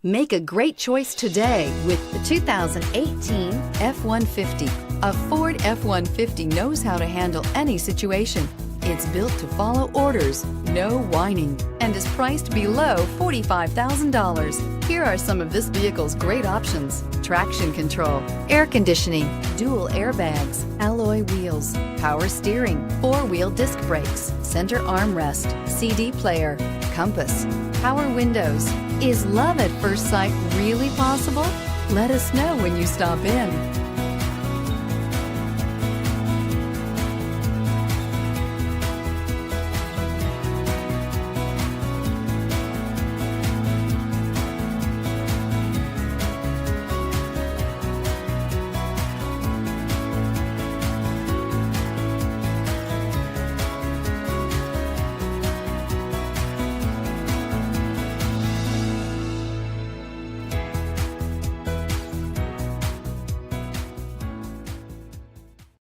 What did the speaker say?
Make a great choice today with the 2018 F-150. A Ford F-150 knows how to handle any situation. It's built to follow orders, no whining, and is priced below $45,000. Here are some of this vehicle's great options: traction control, air conditioning, dual airbags, alloy wheels, power steering, four-wheel disc brakes, center armrest, CD player, compass, power windows. Is love at first sight really possible? Let us know when you stop in.